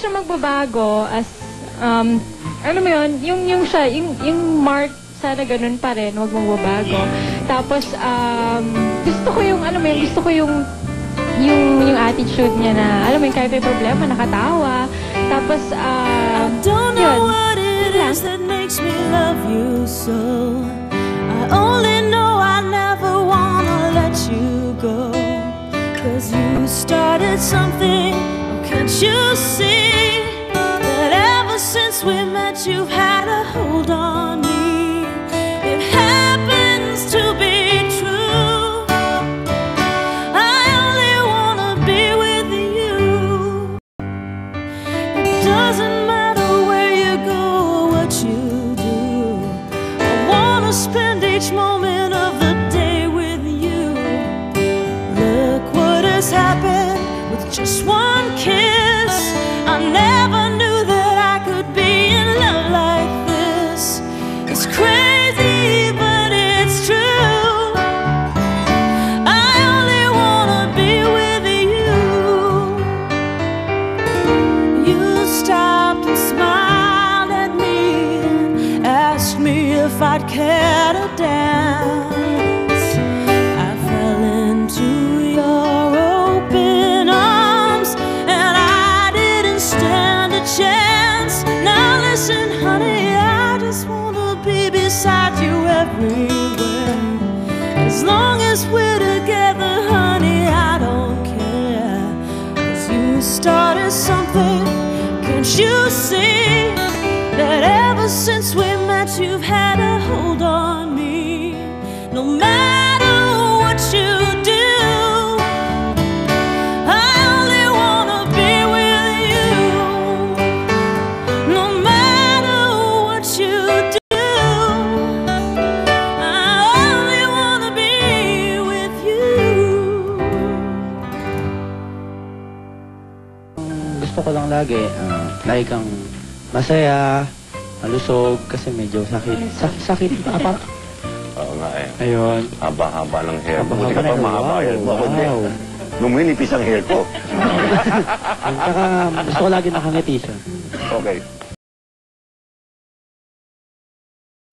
siya magbabago as, ano mo yun, yung Mark, sana ganun pa rin, huwag magbabago. Tapos, gusto ko yung, alam mo yun, gusto ko yung attitude niya na, alam mo yun, kahit may problema, nakatawa. Tapos, I don't know what it is that makes me love you so. I only know I never wanna let you go. 'Cause you started something, can't you see? That ever since we met you've had a hold on me. It happens to be true. I only wanna be with you. It doesn't matter where you go or what you do. I wanna spend each moment of the day with you. Look what has happened with just one kiss. I never knew that I could be in love like this. It's crazy, but it's true. I only wanna be with you. You stopped and smiled at me and asked me if I'd care to dance. I fell into your open arms and I didn't stand a chance. Now listen, honey, I just wanna be beside you everywhere. As long as we're together, honey, I don't care. 'Cause you started something, can't you see? That ever since we met you've had a hold on me. No matter what you do, I only wanna be with you. No matter what you do, I only wanna be with you. Gusto ko lang lagi, lagi kang masaya, malusog, kasi medyo sakit. Sakit. Oo nga eh. Ayun. Haba-haba ng hair. Haba-haba Buti ka pa ng- mahaba yan. wow, wow. Luminipis ang hair ko. Saka gusto ko lagi nakangiti siya. Okay.